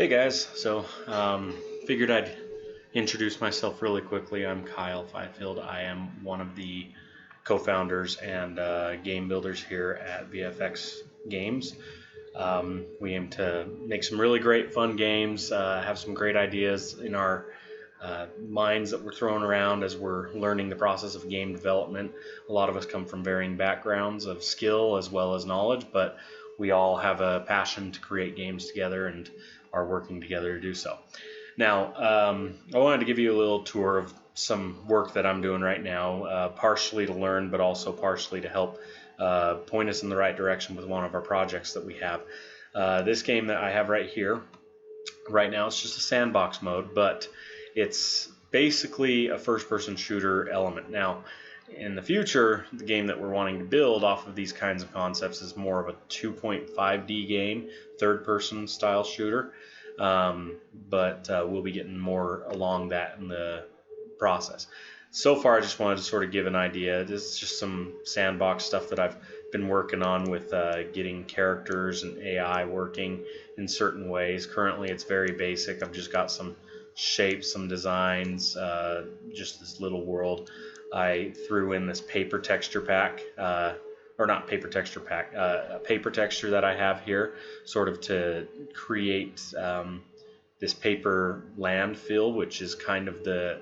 Hey guys, figured I'd introduce myself really quickly. I'm Kyle Fifield. I am one of the co-founders and game builders here at VFX Games. We aim to make some really great fun games, have some great ideas in our minds that we're throwing around as we're learning the process of game development. A lot of us come from varying backgrounds of skill as well as knowledge, but we all have a passion to create games together and are working together to do so. Now, I wanted to give you a little tour of some work that I'm doing right now, partially to learn, but also partially to help point us in the right direction with one of our projects that we have. This game that I have right here, right now, it's just a sandbox mode, but it's basically a first-person shooter element. Now, in the future, the game that we're wanting to build off of these kinds of concepts is more of a 2.5D game, third-person style shooter, but we'll be getting more along that in the process. So far, I just wanted to sort of give an idea. This is just some sandbox stuff that I've been working on with getting characters and AI working in certain ways. Currently, it's very basic. I've just got some shapes, some designs, just this little world. I threw in this paper texture pack, or not paper texture pack, a paper texture that I have here, sort of to create this paper landfill, which is kind of the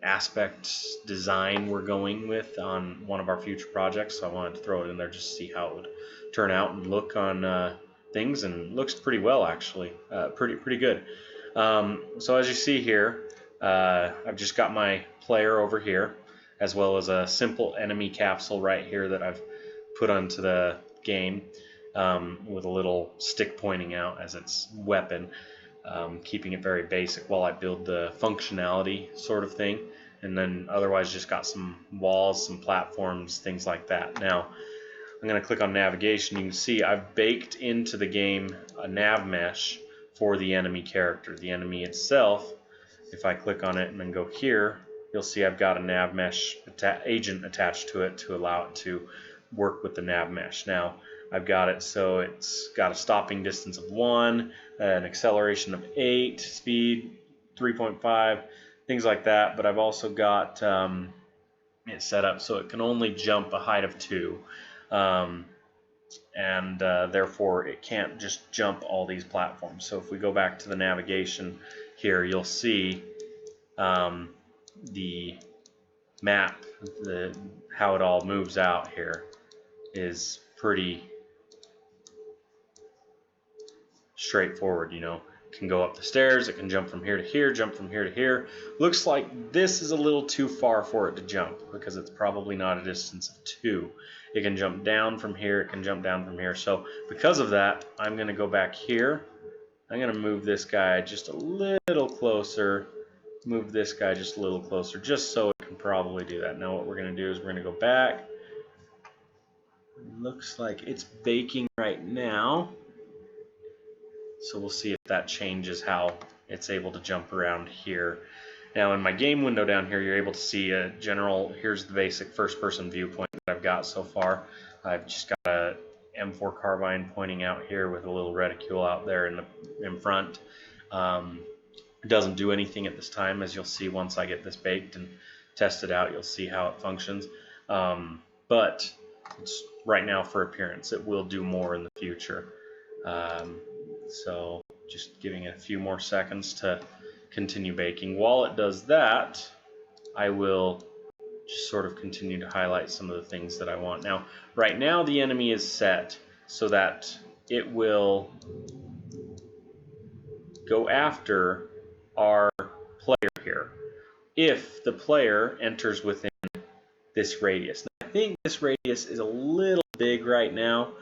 aspect design we're going with on one of our future projects. So I wanted to throw it in there just to see how it would turn out and look on things, and it looks pretty well actually, pretty good. So as you see here, I've just got my player over here, as well as a simple enemy capsule right here that I've put onto the game with a little stick pointing out as its weapon, keeping it very basic while I build the functionality sort of thing. And then otherwise just got some walls, some platforms, things like that. Now, I'm going to click on navigation. You can see I've baked into the game a nav mesh for the enemy character. The enemy itself, if I click on it and then go here, you'll see I've got a nav mesh agent attached to it to allow it to work with the nav mesh. Now, I've got it so it's got a stopping distance of 1, an acceleration of 8, speed 3.5, things like that. But I've also got it set up so it can only jump a height of 2. And therefore it can't just jump all these platforms. So if we go back to the navigation here, you'll see the map, how it all moves out here is pretty straightforward. You know, it can go up the stairs, it can jump from here to here, jump from here to here. Looks like this is a little too far for it to jump because it's probably not a distance of 2. It can jump down from here, it can jump down from here. So because of that, I'm going to go back here. I'm going to move this guy just a little closer, move this guy just a little closer, just so it can probably do that. Now what we're going to do is we're going to go back. Looks like it's baking right now. So we'll see if that changes how it's able to jump around here. Now in my game window down here, you're able to see a general, here's the basic first-person viewpoint that I've got so far. I've just got a M4 carbine pointing out here with a little reticule out there in front. It doesn't do anything at this time, as you'll see once I get this baked and tested out. You'll see how it functions. But it's right now for appearance. It will do more in the future. So just giving it a few more seconds to continue baking. While it does that, I will just sort of continue to highlight some of the things that I want. Now, right now the enemy is set so that it will go after our player here if the player enters within this radius. Now, I think this radius is a little big right now,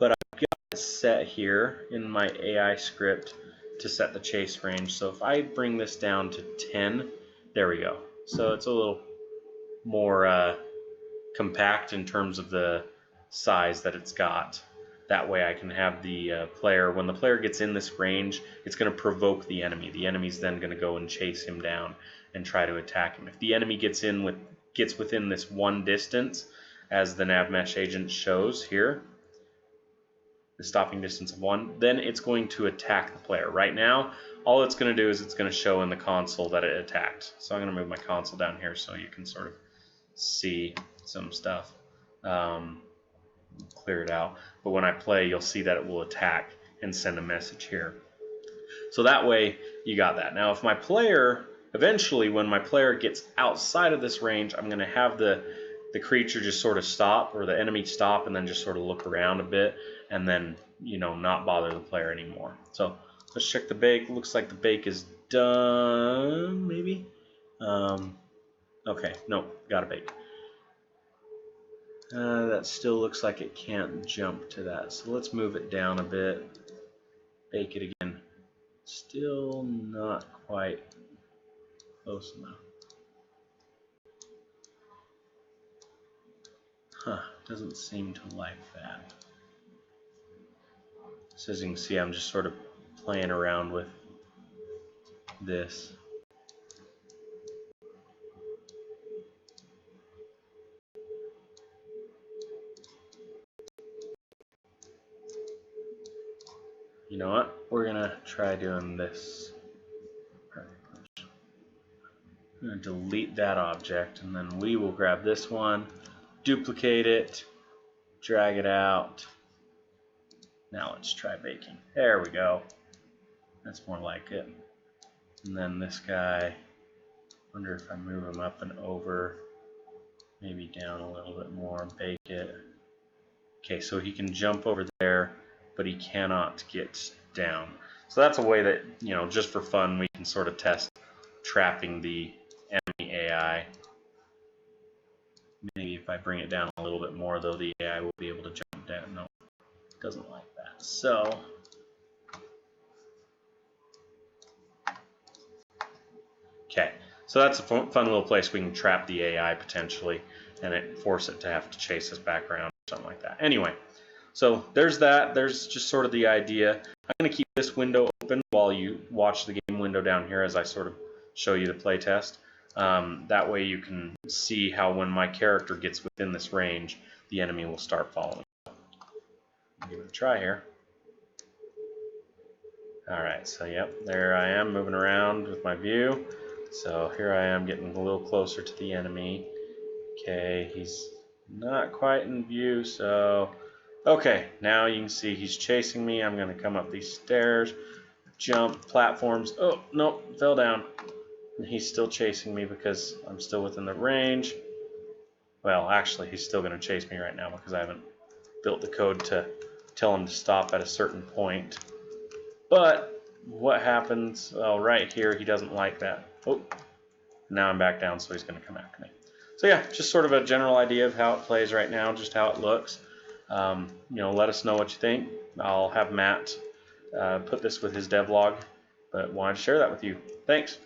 but I've got it set here in my AI script to set the chase range. So if I bring this down to 10, there we go. So it's a little more compact in terms of the size that it's got. That way I can have the player, when the player gets in this range, it's going to provoke the enemy. The enemy's then going to go and chase him down and try to attack him. If the enemy gets within this 1 distance, as the nav mesh agent shows here, the stopping distance of 1, then it's going to attack the player. Right now, all it's going to do is it's going to show in the console that it attacked. So I'm going to move my console down here so you can sort of see some stuff. Clear it out. But when I play, you'll see that it will attack and send a message here. So that way, you got that. Now, if my player, eventually, when my player gets outside of this range, I'm going to have the creature just sort of stop, or the enemy stop, and then just sort of look around a bit, and then, you know, not bother the player anymore. So let's check the bake. Looks like the bake is done, maybe. Okay, nope, got a bake. That still looks like it can't jump to that, so let's move it down a bit. Bake it again. Still not quite close enough. Huh, doesn't seem to like that. So as you can see, I'm just sort of playing around with this. You know what? We're gonna try doing this. I'm gonna delete that object, and then we will grab this one, duplicate it, drag it out. Now let's try baking. There we go. That's more like it. And then this guy, wonder if I move him up and over, maybe down a little bit more, bake it. Okay, so he can jump over there, but he cannot get down. So that's a way that, you know, just for fun, we can sort of test trapping the enemy AI. Maybe if I bring it down a little bit more, though, the AI will be able to jump down. No, it doesn't like that. So okay, so that's a fun little place we can trap the AI potentially, and force it to have to chase us back around or something like that. Anyway, so there's that. There's just sort of the idea. I'm going to keep this window open while you watch the game window down here as I sort of show you the play test. That way you can see how when my character gets within this range, the enemy will start following. Give it a try here. Alright, so yep, there I am moving around with my view. So here I am getting a little closer to the enemy. Okay, he's not quite in view, so okay, now you can see he's chasing me. I'm going to come up these stairs, jump, platforms. Oh, nope, fell down. And he's still chasing me because I'm still within the range. Well, actually, he's still going to chase me right now because I haven't built the code to tell him to stop at a certain point. But what happens? Well, right here, he doesn't like that. Oh, now I'm back down, so he's going to come after me. So yeah, just sort of a general idea of how it plays right now, just how it looks. You know, let us know what you think. I'll have Matt put this with his devlog, but wanted to share that with you. Thanks.